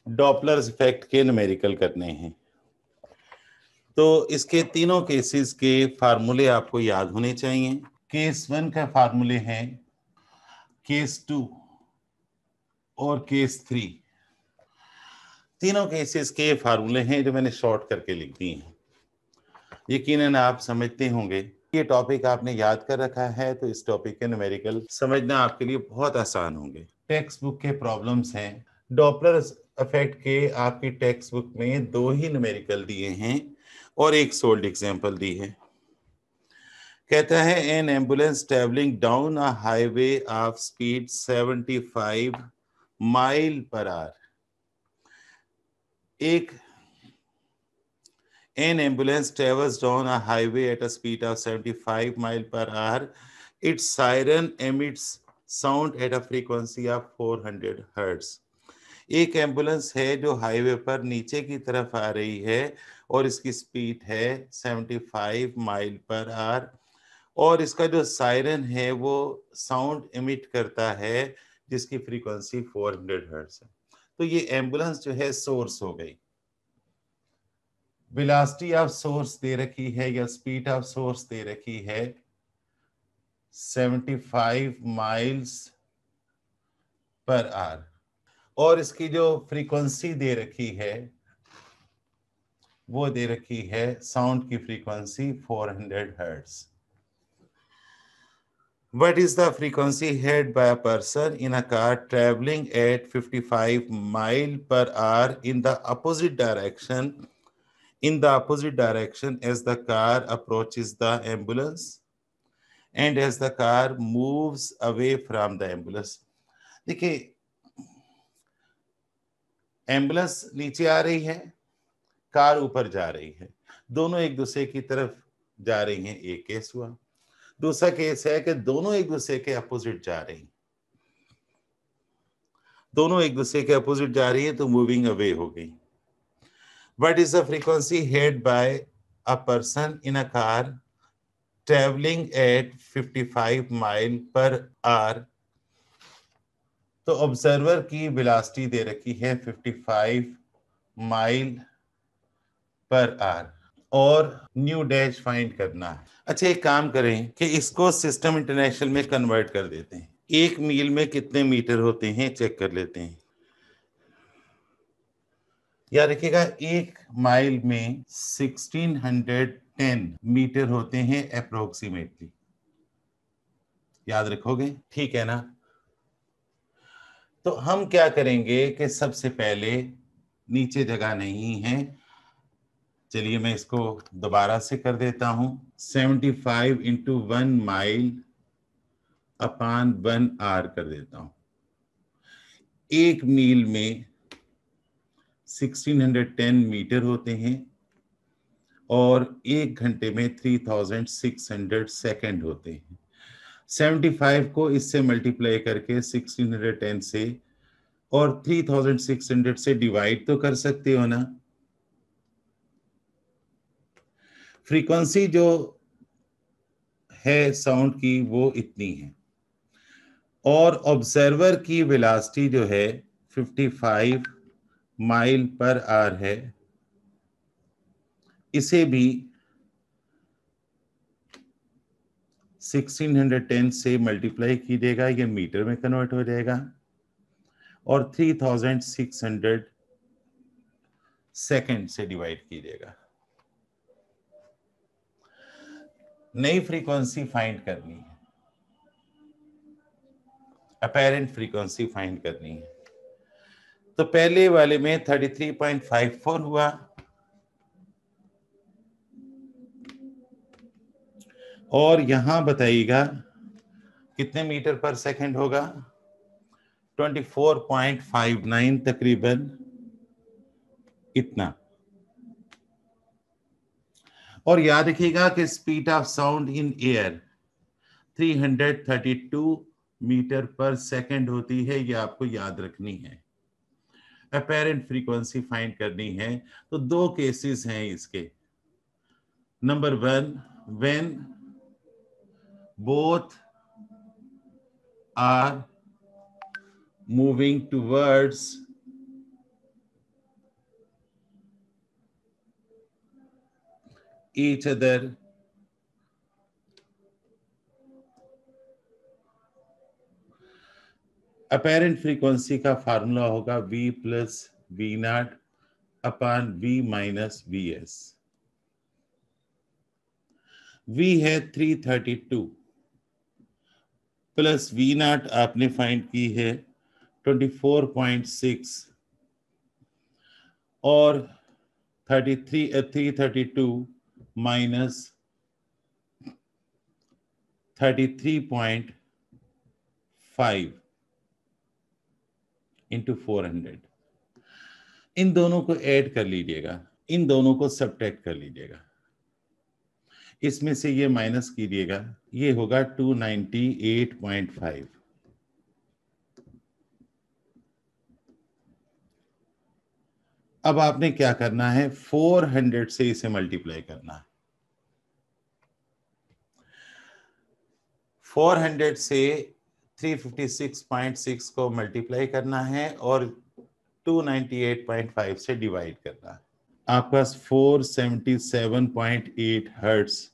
Doppler effect के numerical करने हैं। तो इसके तीनों केसेस के फार्मूले आपको याद होने चाहिए। केस 1 का फार्मूले हैं केस 2 और केस 3। तीनों केसेस के फार्मूले हैं जो मैंने शॉर्ट करके लिख दिए हैं। यकीनन आप समझते होंगे ये टॉपिक आपने याद कर रखा है, तो इस टॉपिक के न्यूमेरिकल समझना आपके लिए बहुत आसान होंगे। टेक्स्ट बुक के प्रॉब्लम्स हैं। डॉपलर इफेक्ट के आपकी टेक्स्ट बुक में 2 ही न्यूमेरिकल दिए हैं और एक सोल्ड एग्जांपल दी है। कहता है N ambulance travelling down a highway of speed 75 mile per hour. An ambulance travels down a highway at a speed of 75 miles per hour. Its siren emits sound at a frequency of 400 hertz. एक ambulance है जो highway पर नीचे की तरफ आ रही है और इसकी स्पीड है 75 माइल पर आवर, और इसका जो सायरन है वो साउंड एमिट करता है जिसकी फ्रीक्वेंसी 400 हर्ट्ज है। तो ये एम्बुलेंस जो है सोर्स हो गई। वेलोसिटी ऑफ सोर्स दे रखी है या स्पीड ऑफ सोर्स दे रखी है 75 माइल्स पर आवर, और इसकी जो फ्रीक्वेंसी दे रखी है वो दे रखी है साउंड की frequency 400 hertz. What is the frequency heard by a person in a car traveling at 55 mile per hour in the opposite direction as the car approaches the ambulance and as the car moves away from the ambulance? देखिए, ambulance नीचे आ रही है, car ऊपर जा रही है, दोनों एक दूसरे की तरफ जा रही हैं, एक केस हुआ। दूसरा केस है कि दोनों एक दूसरे के अपोजिट जा रही हैं, दोनों एक दूसरे के अपोजिट जा रही हैं तो मूविंग अवे हो गई। What is the frequency heard by a person in a car traveling at 55 mile per hour? तो ऑब्जर्वर की वेलोसिटी दे रखी है 55 माइल पर आवर और न्यू डैश फाइंड करना है। अच्छा, एक काम करें कि इसको सिस्टम इंटरनेशनल में कन्वर्ट कर देते हैं। 1 मील में कितने मीटर होते हैं चेक कर लेते हैं। याद रखिएगा, 1 माइल में 1610 मीटर होते हैं अप्रोक्सीमेटली। याद रखोगे? ठीक है ना? तो हम क्या करेंगे कि सबसे पहले, नीचे जगह नहीं है, चलिए मैं इसको दोबारा से कर देता हूं। 75 इंटू 1 माइल अपान 1 आर कर देता हूं। 1 मील में 1610 मीटर होते हैं और 1 घंटे में 3600 सेकंड होते हैं। 75 को इससे मल्टीप्लाई करके 1610 से और 3600 से डिवाइड तो कर सकते हो ना। फ्रीक्वेंसी जो है साउंड की वो इतनी है और ऑब्जर्वर की वेलोसिटी जो है 55 माइल पर आवर है। इसे भी 1610 से मल्टीप्लाई कीजिएगा, ये मीटर में कन्वर्ट हो जाएगा और 3600 सेकंड से डिवाइड कीजिएगा। नई फ्रीक्वेंसी फाइंड करनी है, अपेरेंट फ्रीक्वेंसी फाइंड करनी है। तो पहले वाले में 33.54 हुआ और यहां बताइएगा कितने मीटर पर सेकंड होगा। 24.59 तकरीबन इतना। और याद रखिएगा कि speed of sound in air 332 metre per second होती है, ये आपको याद रखनी है। अपेरेंट फ्रीक्वेंसी फाइंड करनी है। तो 2 केसेस हैं इसके। Number 1, when both are moving towards each other apparent frequency का फार्मूला होगा V plus V naught upon V minus V S. V है 332 प्लस V नॉट आपने फाइंड की है 24.6 और 332 माइनस 33.5 इंटू 400। इन दोनों को ऐड कर लीजिएगा, इन दोनों को सब्ट्रैक्ट कर लीजिएगा, इसमें से ये माइनस कीजिएगा, ये होगा 298.5। अब आपने क्या करना है, 400 से इसे मल्टीप्लाई करना है। 400 से 356.6 को मल्टीप्लाई करना है और 298.5 से डिवाइड करना है। आपके पास 477.8 हर्ट्ज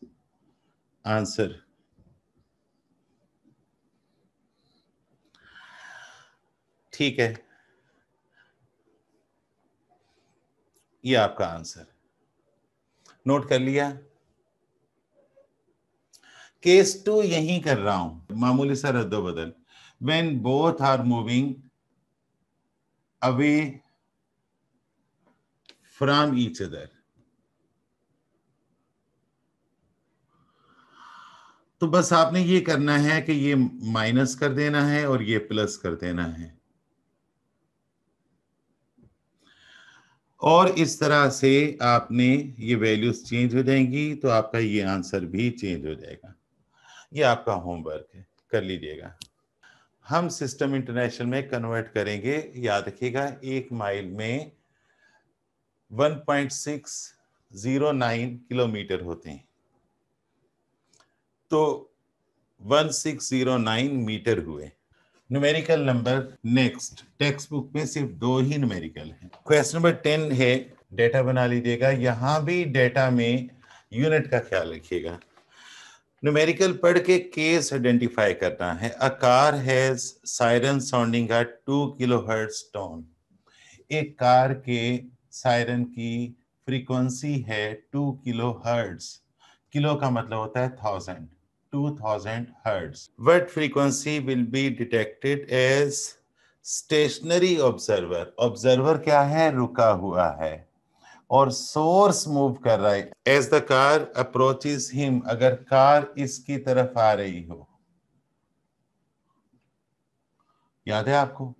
आंसर। ठीक है, ये आपका आंसर नोट कर लिया। केस 2 यहीं कर रहा हूं, मामूली सा रद्दो बदल। When both are moving away from each other, तो बस आपने ये करना है कि ये माइनस कर देना है और ये प्लस कर देना है, और इस तरह से आपने ये वैल्यूज चेंज हो जाएंगी, तो आपका ये आंसर भी चेंज हो जाएगा। ये आपका होमवर्क है, कर लीजिएगा। हम सिस्टम इंटरनेशनल में कन्वर्ट करेंगे। याद रखिएगा, 1 माइल में 1.609 किलोमीटर होते हैं, तो 1609 मीटर हुए। Numerical number next, text book में सिर्फ 2 ही न्यूमेरिकल हैं। क्वेश्चन नंबर 10 है, डेटा बना लीजिएगा। यहां भी डेटा में यूनिट का ख्याल रखिएगा। न्यूमेरिकल पढ़ के केस आइडेंटिफाई करना है। A car has siren sounding at 2 kilohertz tone. एक कार के सायरन की फ्रीक्वेंसी है 2 किलोहर्ट्ज। किलो का मतलब होता है 1000, 2000 hertz. What frequency will be detected as stationary observer? Observer क्या है, रुका हुआ है, और सोर्स मूव कर रहा है। As the car approaches him, अगर कार इसकी तरफ आ रही हो, याद है आपको,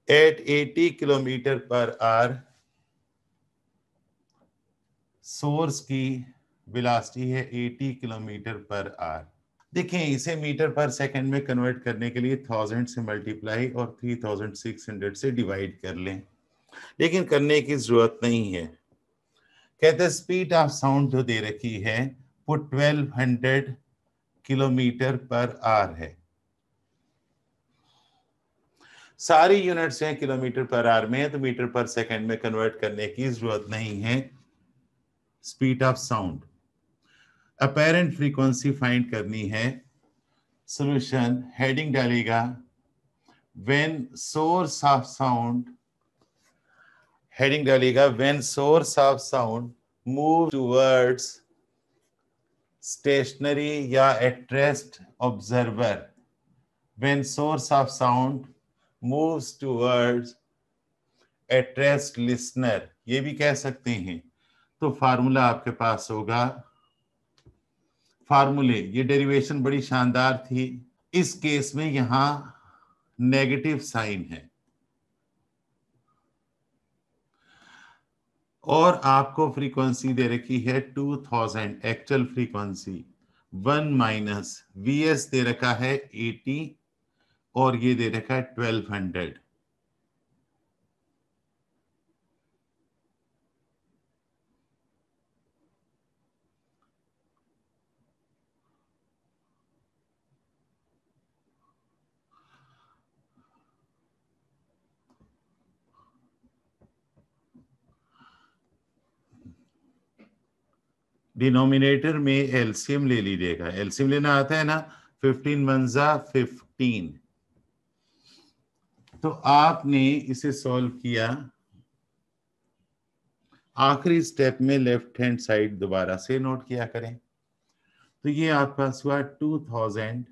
at 80 kilometre per hour source की वेलोसिटी है 80 किलोमीटर पर आवर। देखें, इसे मीटर पर सेकंड में कन्वर्ट करने के लिए 1000 से मल्टीप्लाई और 3600 से डिवाइड कर लें, लेकिन करने की जरूरत नहीं है। कहते हैं स्पीड ऑफ साउंड जो दे रखी है वो 1200 किलोमीटर पर आवर है। सारी यूनिट्स हैं किलोमीटर पर आवर में, तो मीटर पर सेकंड में कन्वर्ट करने की जरूरत नहीं है। Speed of sound, apparent frequency find करनी है। सॉल्यूशन हेडिंग डालेगा, when source of sound, heading डालेगा when source of sound move towards stationary या at rest observer, when source of sound moves towards at rest listener, ये भी कह सकते हैं। तो फार्मूला आपके पास होगा, फार्मूले, ये डेरिवेशन बड़ी शानदार थी। इस केस में यहां नेगेटिव साइन है, और आपको फ्रीक्वेंसी दे रखी है 2000 actual frequency, 1 minus V S दे रखा है 80 और ये दे रखा है 1200। डिनोमिनेटर में एलसीएम ले लीजिएगा, एलसीएम लेना आता है ना, 15 मंजा 15। तो आपने इसे सॉल्व किया, आखिरी स्टेप में लेफ्ट हैंड साइड दोबारा से नोट किया करें। तो ये आपका हुआ 2000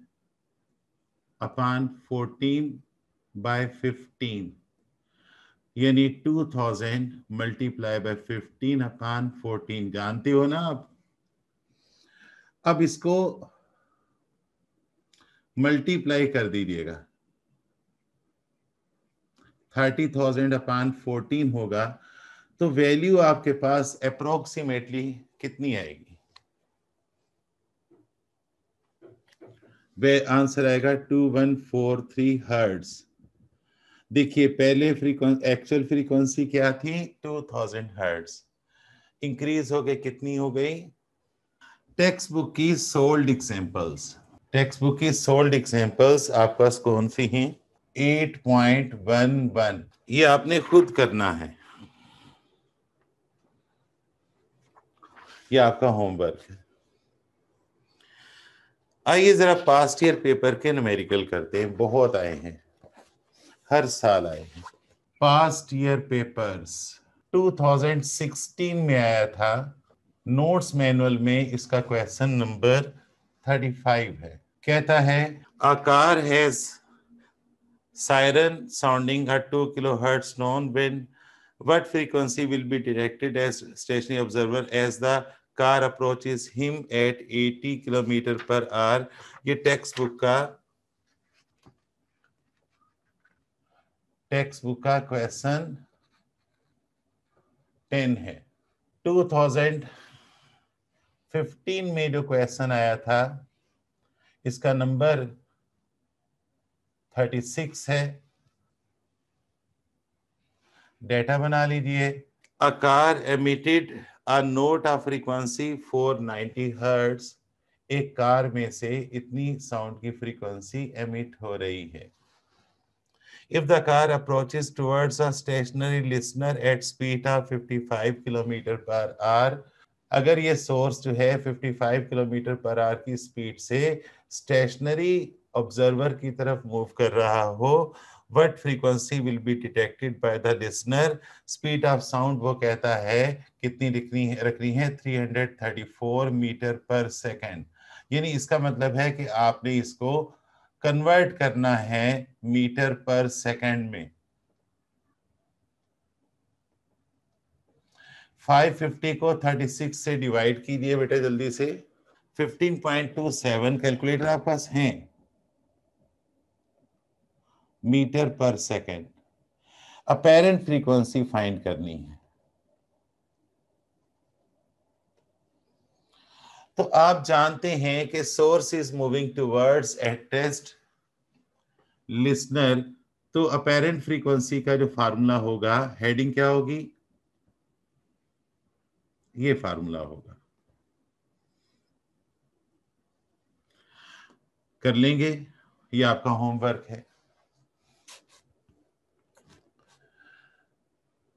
अपॉन 14/15, यानी 2000 मल्टीप्लाई बाय 15 अपॉन 14, जानते हो ना आप। अब इसको मल्टीप्लाई कर दीजिएगा, 30,000 अपॉन 14 होगा, तो वैल्यू आपके पास अप्रोक्सीमेटली कितनी आएगी? वे आंसर आएगा 2143 हर्ट्ज। देखिए पहले फ्रीक्वेंसी, एक्चुअल फ्रीक्वेंसी क्या थी? 2000 हर्ट्ज, इंक्रीज हो गई, कितनी हो गई? टेक्स्ट बुक की सोल्ड एग्जांपल्स, टेक्स्ट बुक की सोल्ड एग्जांपल्स आपके पास कौन सी हैं? 8.11, ये आपने खुद करना है, ये आपका होमवर्क है। आइए जरा पास्ट ईयर पेपर के न्यूमेरिकल करते हैं, बहुत आए हैं, हर साल आए हैं। पास्ट ईयर पेपर्स 2016 में आया था, नोट्स मैनुअल में इसका क्वेश्चन नंबर 35 है। कहता है a car has siren sounding at 2 kilohertz known when what frequency will be detected as stationary observer as the car approaches him at 80 kilometre per our. ये text book का question 10 है। 2015 में जो question आया था, इसका नंबर 36 है। Data बना लीजिए। A car emitted a note of frequency 490 hertz, एक कार में से इतनी साउंड की फ्रीक्वेंसी एमिट हो रही है। If the car approaches towards a stationary listener at speed of 55 kilometre per hour, अगर ये सोर्स जो है 55 किलोमीटर पर आवर की स्पीड से स्टेशनरी ऑब्जर्वर की तरफ मूव कर रहा हो, what frequency will be detected by the listener? Speed of sound वो कहता है कितनी रखनी है 334 मीटर पर सेकेंड। यानी इसका मतलब है कि आपने इसको कन्वर्ट करना है मीटर पर सेकेंड में। 550 को 36 से डिवाइड कीजिए बेटा जल्दी से। 15.27 कैलकुलेटर आपके पास हैं, मीटर पर सेकेंड। अपेरेंट फ्रीक्वेंसी फाइंड करनी है। तो आप जानते हैं कि source is moving towards at rest listener, तो अपेरेंट फ्रीक्वेंसी का जो फार्मूला होगा, हेडिंग क्या होगी? ये फार्मूला होगा, कर लेंगे, ये आपका होमवर्क है।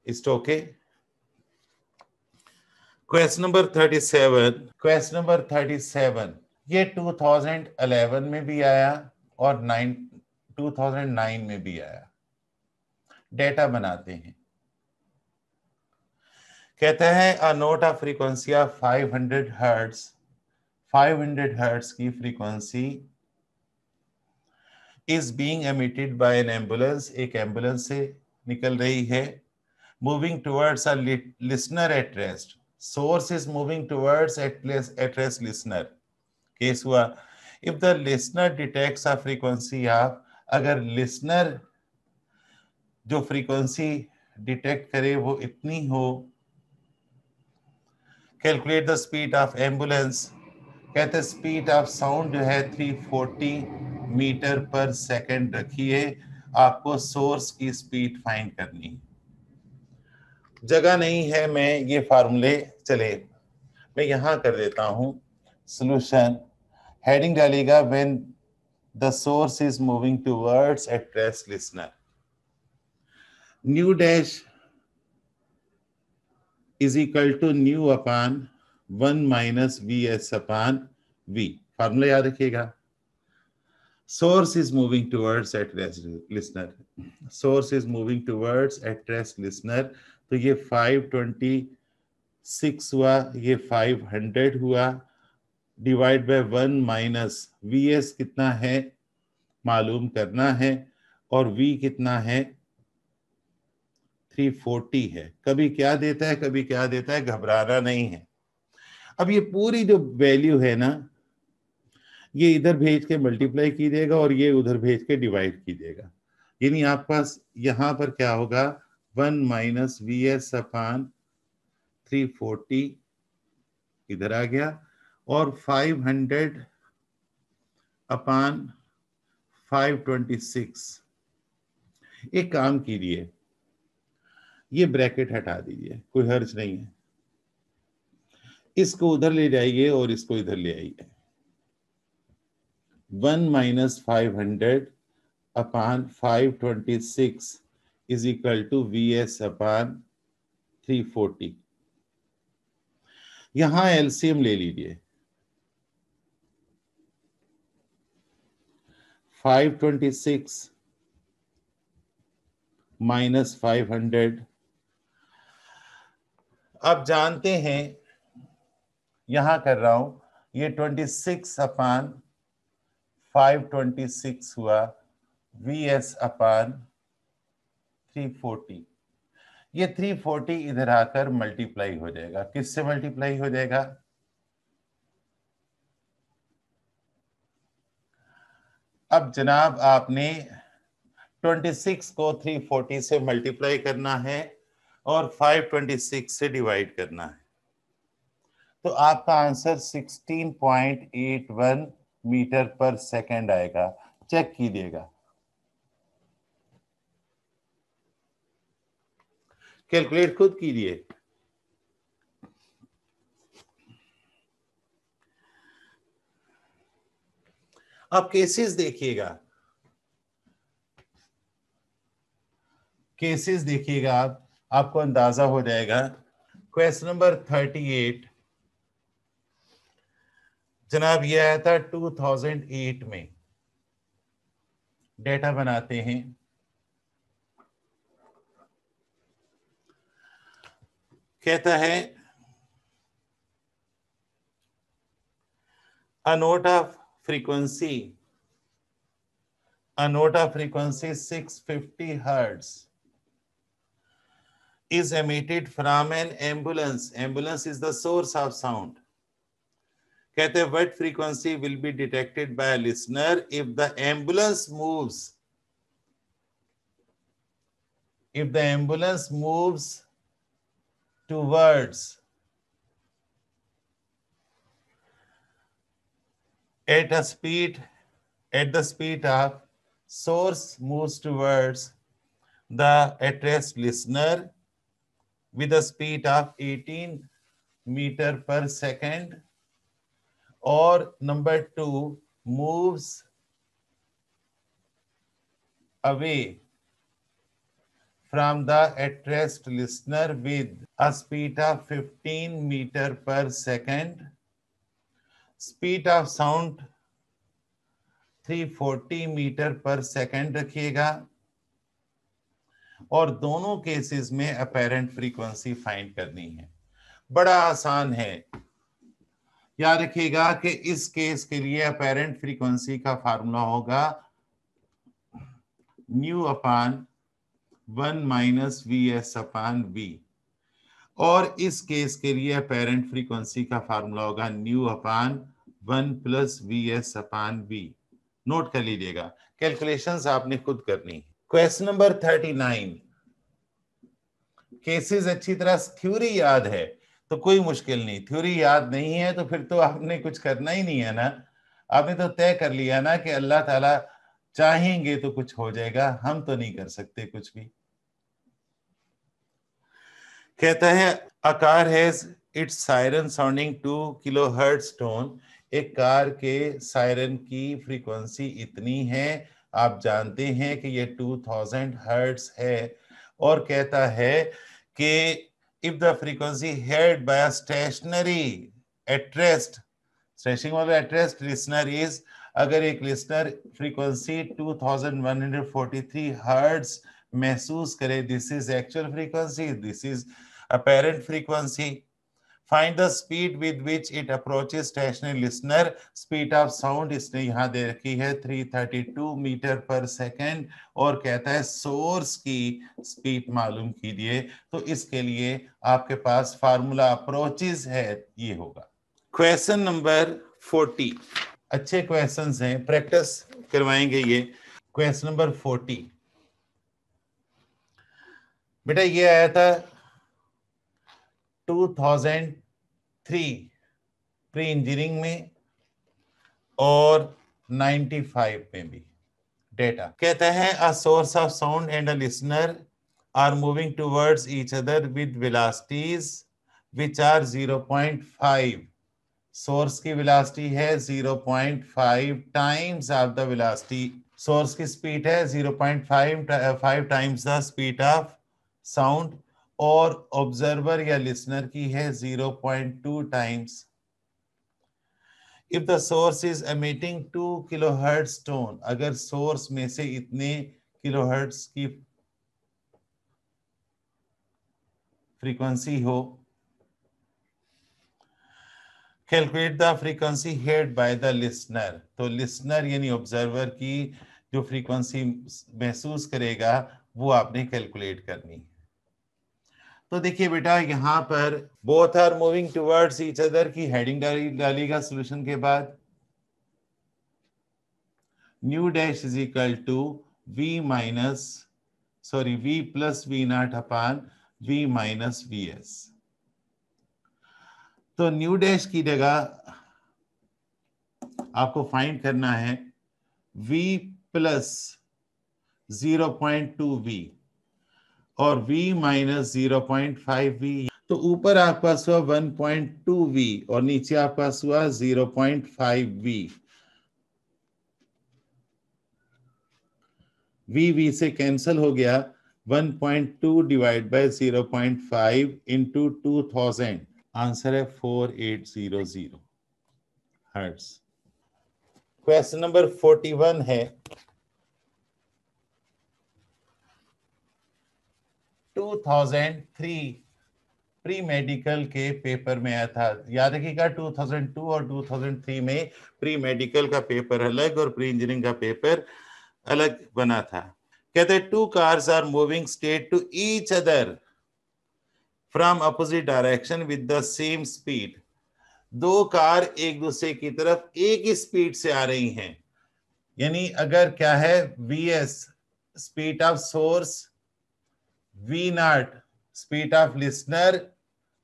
It's okay. Question number 37, question number 37 ये 2011 में भी आया और 2009 में भी आया। डेटा बनाते हैं। कहता है a note of frequency of 500 hertz, 500 hertz की frequency is being emitted by an ambulance, एक एम्बुलेंस से निकल रही है, moving towards a listener at rest, source is moving towards at rest listener. Case हुआ if the listener detects a frequency of, अगर listener जो frequency detect करे वो इतनी हो, calculate the speed of ambulance. कहते स्पीड ऑफ साउंड जो है 340 मीटर पर सेकेंड रखिए, आपको सोर्स की स्पीड फाइंड करनी है। जगह नहीं है, मैं ये फार्मूले चले मैं यहां कर देता हूं सॉल्यूशन। हेडिंग डालेगा when the source is moving towards at rest listener, nu dash is equal to nu upon 1 minus V S upon V. Formula याद रखिएगा। Source is moving towards at rest listener, source is moving towards at rest listener. तो ये 526 हुआ, ये 500 हुआ, divide by 1 minus V S कितना है मालूम करना है, और v कितना है 340 है। कभी क्या देता है कभी क्या देता है, घबराना नहीं है। अब ये पूरी जो वैल्यू है ना, ये इधर भेज के मल्टीप्लाई कीजिएगा और ये उधर भेज के डिवाइड कीजिएगा। यानी आपके पास यहां पर क्या होगा, 1 माइनस वी एस अपान 340 इधर आ गया, और 500 अपान 526। एक काम कीजिए, ये ब्रैकेट हटा दीजिए, कोई हर्ज नहीं है। इसको उधर ले जाइए और इसको इधर ले आइए। 1 minus 500 upon 526 is equal to V S upon 340। यहां एलसीएम ले लीजिए। 526 माइनस 500, अब जानते हैं, यहां कर रहा हूं, ये 26 अपान 526 हुआ वी एस अपान 340। ये 340 इधर आकर मल्टीप्लाई हो जाएगा, किससे मल्टीप्लाई हो जाएगा, अब जनाब आपने 26 को 340 से मल्टीप्लाई करना है और 526 से डिवाइड करना है, तो आपका आंसर 16.81 मीटर पर सेकंड आएगा। चेक कीजिएगा, कैलकुलेट खुद कीजिए। अब केसेस देखिएगा, केसेस देखिएगा, आप आपको अंदाजा हो जाएगा। क्वेश्चन नंबर 38 जनाब ये आया था 2008 में। डेटा बनाते हैं, कहता है a note of frequency 650 hertz is emitted from an ambulance. Ambulance is the source of sound. कहते हैं what frequency will be detected by a listener if the ambulance moves, if the ambulance moves towards at the speed of source moves towards the at-rest listener with a speed of 18 meter per second, or number 2 moves away from the at-rest listener with a speed of 15 meter per second, speed of sound 340 metre per second रखिएगा, और दोनों cases में apparent frequency find करनी है। बड़ा आसान है, याद रखिएगा कि इस केस के लिए अपेरेंट फ्रीक्वेंसी का फार्मूला होगा nu upon 1 minus V S upon V, और इस केस के लिए अपेरेंट फ्रीक्वेंसी का फार्मूला होगा nu upon 1 plus V S upon V. Note कर लीजिएगा, कैलकुलेशंस आपने खुद करनी है। क्वेश्चन नंबर 39, केसेस अच्छी तरह थ्योरी याद है तो कोई मुश्किल नहीं, थ्योरी याद नहीं है तो फिर तो आपने कुछ करना ही नहीं है ना। आपने तो तय कर लिया ना कि अल्लाह ताला चाहेंगे तो कुछ हो जाएगा, हम तो नहीं कर सकते कुछ भी। कहता है a car has its siren sounding 2 kilohertz tone. एक कार के सायरन की फ्रीक्वेंसी इतनी है, आप जानते हैं कि ये 2000 हर्ट्ज है, और कहता है कि if the frequency heard by a stationary at rest, stretching वाला एट रेस्ट लिसनर इज, अगर एक लिसनर फ्रीक्वेंसी 2143 हर्ट्ज महसूस करे, this is actual frequency, this is apparent frequency. Find the speed with which it approaches stationary listener. Speed of sound इसने यहाँ दे रखी है 332 metre पर सेकेंड और कहता है सोर्स की स्पीड मालूम कीजिए। तो इसके लिए आपके पास फार्मूला अप्रोचेस है, ये होगा। क्वेश्चन नंबर 40, अच्छे क्वेश्चंस हैं, प्रैक्टिस करवाएंगे ये। क्वेश्चन नंबर 40 बेटा ये आया था 2003 प्री इंजीनियरिंग में और 95 में भी। डेटा कहता है a source of sound and a listener are moving towards each other with velocities which are 0.5। Source की वेलोसिटी है 0.5 times of the velocity, source की स्पीड है 0.5 times the speed of sound, और ऑब्जर्वर या listener की है 0.2 times. If the source is emitting 2 kilohertz tone, अगर source में से इतने किलोहर्ट्ज की फ्रीक्वेंसी हो, calculate the frequency heard by the listener, तो लिसनर यानी ऑब्जर्वर की जो फ्रीक्वेंसी महसूस करेगा वो आपने कैलकुलेट करनी है। तो देखिए बेटा यहां पर both are moving towards each other की हेडिंग डालीगा सोल्यूशन के बाद। Nu dash is equal to v plus v naught upon v minus V S. तो न्यू डैश की जगह आपको फाइंड करना है v प्लस 0.2v और v माइनस 0.5v। तो ऊपर आपके पास हुआ 1.2v और नीचे आपके पास हुआ 0.5v। v से कैंसिल हो गया, 1.2 डिवाइड बाय 0.5 इंटू 2000, आंसर है 4800 हर्ट्ज। क्वेश्चन नंबर 41 है 2003 प्री मेडिकल के पेपर में आया था। याद रखिएगा 2002 और 2003 में प्री मेडिकल का पेपर अलग और प्री इंजीनियरिंग का पेपर अलग बना था। कहते हैं 2 cars are moving straight to each other from opposite direction with the same speed. 2 car एक दूसरे की तरफ एक ही स्पीड से आ रही हैं, यानी अगर क्या है vs speed of source, v naught speed of listener,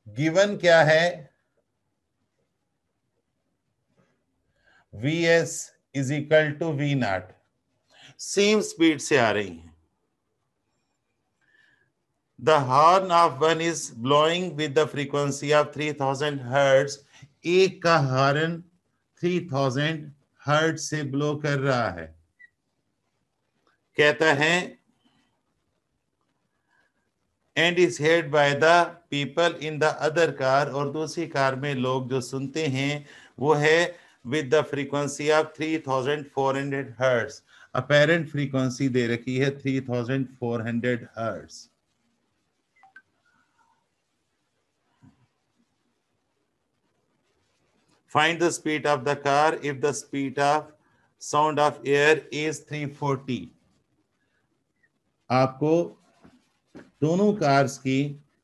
given क्या है vs is equal to v naught, same speed से आ रही हैं। The horn of one is blowing with the frequency of 3000 hertz. एक का हॉर्न 3000 हर्ट्ज से blow कर रहा है। कहता है and is heard by the people in the other car, और दूसरी कार में लोग जो सुनते हैं वो है with the frequency of 3400 hertz। apparent frequency दे रखी है 3400 hertz। Find the speed of the car if the speed of sound of air is 340। आपको दोनों कार्स की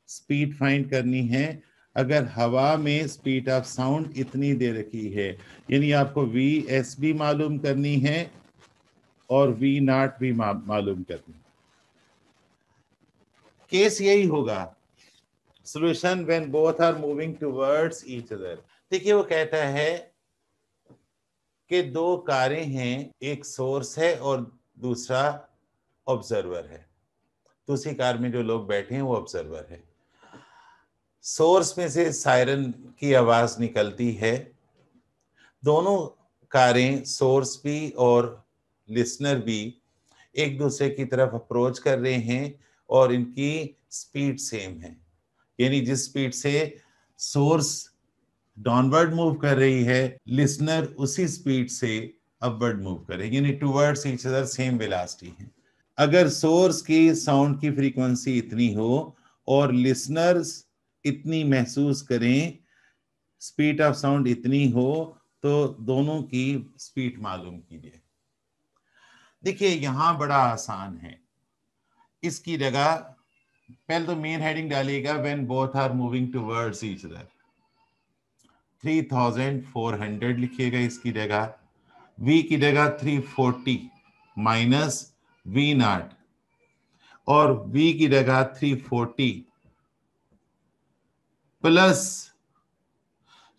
स्पीड फाइंड करनी है अगर हवा में स्पीड ऑफ साउंड इतनी दे रखी है, यानी आपको वी एस भी मालूम करनी है और वी नॉट भी मालूम करनी। केस यही होगा, solution when both are moving towards each other. देखिए वो कहता है कि 2 कारें हैं, एक सोर्स है और दूसरा ऑब्जर्वर है। दूसरी कार में जो लोग बैठे हैं वो ऑब्जर्वर है। सोर्स में से सायरन की आवाज निकलती है। दोनों कारें, सोर्स भी और लिसनर भी, एक दूसरे की तरफ अप्रोच कर रहे हैं और इनकी स्पीड सेम है, यानी जिस स्पीड से सोर्स डाउनवर्ड मूव कर रही है, लिसनर उसी स्पीड से अपवर्ड मूव करे, यानी towards each other same velocity है। अगर सोर्स की साउंड की फ्रीक्वेंसी इतनी हो और लिसनर्स इतनी महसूस करें, स्पीड ऑफ साउंड इतनी हो, तो दोनों की स्पीड मालूम कीजिए। देखिए यहां बड़ा आसान है, इसकी जगह पहले तो मेन हेडिंग डालिएगा when both are moving towards each other, 3400 लिखिएगा इसकी जगह, v की जगह 340 माइनस v नॉट, और v की जगह 340 प्लस,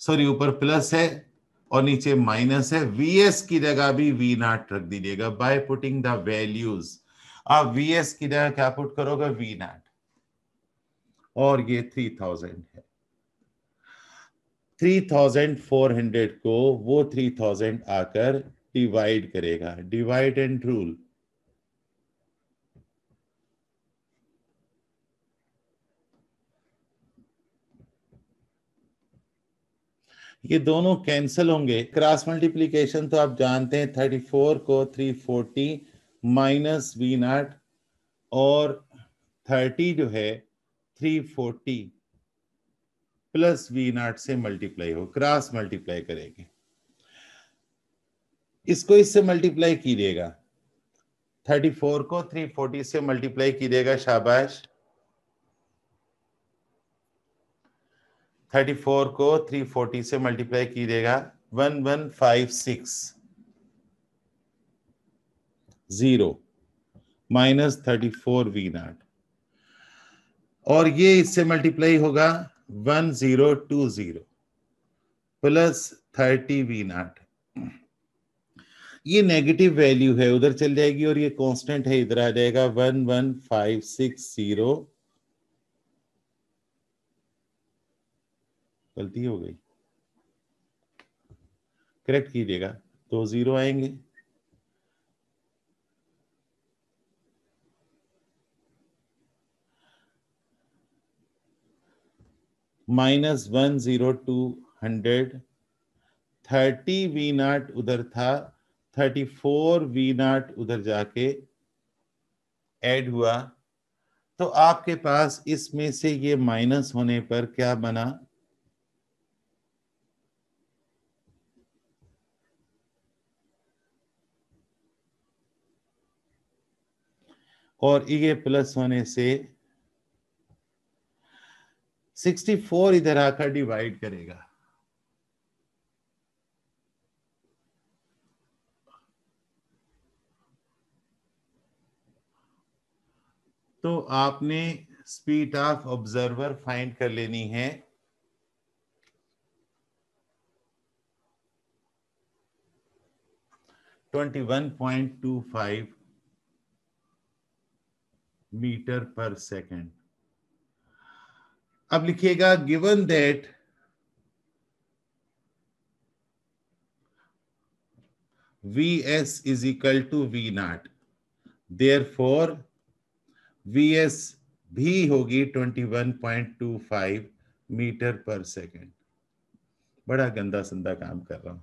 सॉरी ऊपर प्लस है और नीचे माइनस है, vs की जगह भी v नॉट रख दीजिएगा बाय पुटिंग द वैल्यूज। आप vs की जगह क्या पुट करोगे, v नॉट, और ये 3000 है। 3400 को वो 3000 आकर डिवाइड करेगा, डिवाइड एंड रूल। ये दोनों कैंसिल होंगे, क्रॉस मल्टीप्लीकेशन तो आप जानते हैं, 34 को 340 माइनस वी नॉट, और 30 जो है 340 प्लस वी नॉट से मल्टीप्लाई हो, क्रॉस मल्टीप्लाई करेंगे। इसको इससे मल्टीप्लाई कीजिएगा, 34 को 340 से मल्टीप्लाई कीजिएगा, शाबाश। 34 को 340 से मल्टीप्लाई कीजिएगा, 1156 माइनस 34 वी नॉट, और ये इससे मल्टीप्लाई होगा 1020 प्लस 30 वी नॉट। ये नेगेटिव वैल्यू है, उधर चल जाएगी, और ये कांस्टेंट है, इधर आ जाएगा 11560। गलती हो गई, करेक्ट कीजिएगा, 2 0 आएंगे। माइनस 10200, 30 वी नॉट उधर था, 34 वी नॉट उधर जाके ऐड हुआ, तो आपके पास इसमें से ये माइनस होने पर क्या बना, और ये प्लस होने से 64 इधर आकर डिवाइड करेगा। तो आपने स्पीड ऑफ ऑब्जर्वर फाइंड कर लेनी है, (21.25 मीटर पर सेकेंड। अब लिखिएगा given that Vs is equal to V naught, therefore Vs भी होगी 21.25 मीटर पर सेकेंड। बड़ा गंदा संदा काम कर रहा हूं,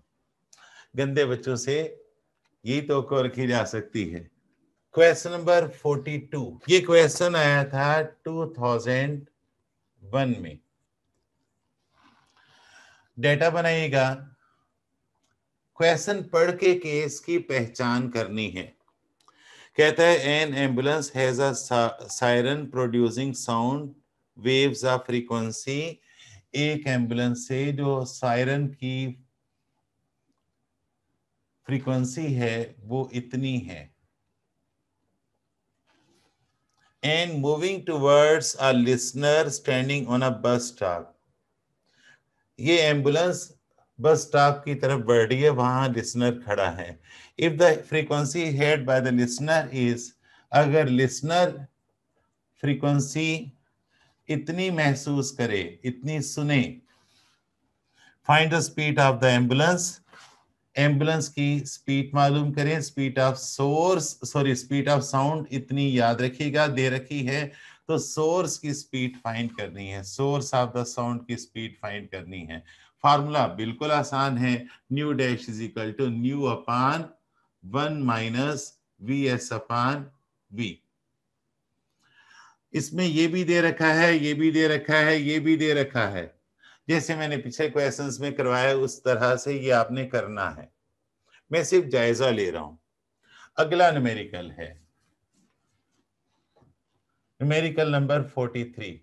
गंदे बच्चों से यही तो रखी जा सकती है। क्वेश्चन नंबर 42, ये क्वेश्चन आया था 2001 में। डेटा बनाइएगा, क्वेश्चन पढ़ के केस की पहचान करनी है। कहता है N ambulance has a siren producing sound waves of frequency, एक एम्बुलेंस से जो सायरन की फ्रीक्वेंसी है वो इतनी है, and moving towards a listener standing on a bus stop, ये एम्बुलेंस बस स्टॉप की तरफ बढ़ रही है, वहां लिसनर खड़ा है। If the frequency heard by the listener is, अगर लिसनर फ्रीक्वेंसी इतनी महसूस करे, इतनी सुने, find the speed of the ambulance, ambulance की स्पीड मालूम करें, speed of speed of sound इतनी याद रखिएगा, दे रखी है, तो सोर्स की स्पीड फाइंड करनी है, सोर्स ऑफ द साउंड की स्पीड फाइंड करनी है। फार्मूला बिल्कुल आसान है, nu dash is equal to nu upon 1 minus V S upon V. इसमें ये भी दे रखा है, ये भी दे रखा है, ये भी दे रखा है। जैसे मैंने पिछले क्वेश्चंस में करवाया उस तरह से ये आपने करना है, मैं सिर्फ जायजा ले रहा हूं। अगला न्यूमेरिकल है न्यूमेरिकल नंबर 43।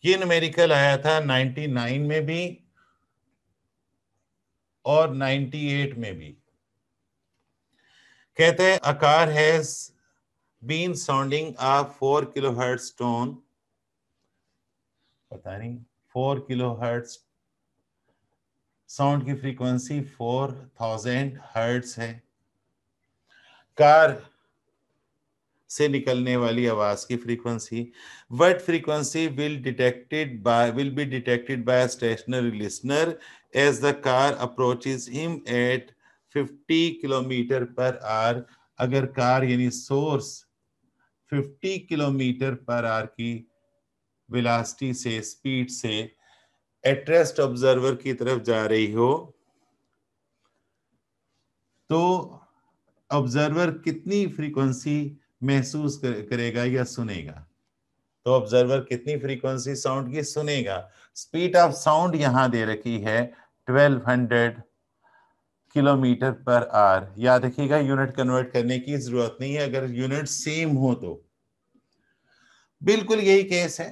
ये न्यूमेरिकल आया था 99 में भी और 98 में भी। कहते हैं a car has been sounding a 4 kilohertz tone, पता नहीं 4 किलोहर्ट्ज साउंड की फ्रीक्वेंसी 4000 हर्ट्ज है। कार से निकलने वाली आवाज की frequency, what frequency will be detected by stationary listener as the car approaches him at 50 kilometre per hour. अगर कार यानी सोर्स 50 किलोमीटर पर आवर की वेलोसिटी से, स्पीड से एट-रेस्ट ऑब्जर्वर की तरफ जा रही हो, तो ऑब्जर्वर कितनी फ्रीक्वेंसी महसूस करेगा या सुनेगा? तो ऑब्जर्वर कितनी फ्रीक्वेंसी साउंड की सुनेगा? स्पीड ऑफ साउंड यहां दे रखी है 1200 किलोमीटर पर आवर। याद रखिएगा यूनिट कन्वर्ट करने की जरूरत नहीं है अगर यूनिट सेम हो तो। बिल्कुल यही केस है।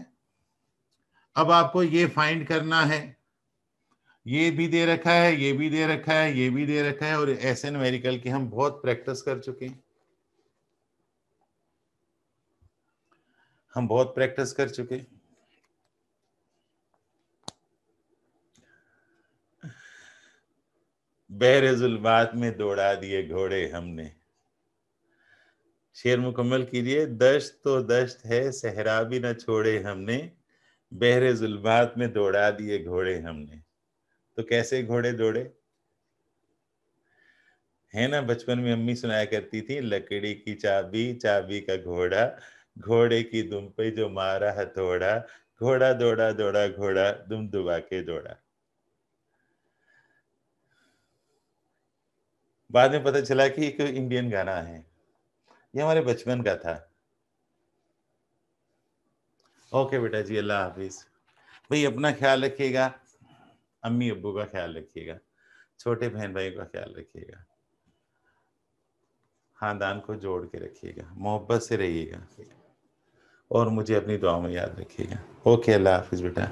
अब आपको ये फाइंड करना है, ये भी दे रखा है, ये भी दे रखा है, ये भी दे रखा है, और ऐसे न्यूमेरिकल की हम बहुत प्रैक्टिस कर चुके हैं, हम बहुत प्रैक्टिस कर चुके हैं। बहरे जुल्मात में दौड़ा दिए घोड़े हमने। शेर मुकम्मल कीजिए। दश्त तो दश्त है सहरा भी न छोड़े हमने, बहरे जुल्मात में दौड़ा दिए घोड़े हमने। तो कैसे घोड़े दौड़े है ना? बचपन में अम्मी सुनाया करती थी, लकड़ी की चाबी, चाबी का घोड़ा, घोड़े की दुम पे जो मारा हथौड़ा, घोड़ा दौड़ा दौड़ा घोड़ा दुम दुबा के दौड़ा। बाद में पता चला कि एक इंडियन गाना है, ये हमारे बचपन का था। ओके बेटा जी, अल्लाह हाफिज। भाई अपना ख्याल रखिएगा, अम्मी अब्बू का ख्याल रखिएगा, छोटे बहन भाई का ख्याल रखिएगा, खानदान को जोड़ के रखिएगा, मोहब्बत से रहिएगा, और मुझे अपनी दुआ में याद रखिएगा। ओके, अल्लाह हाफिज बेटा।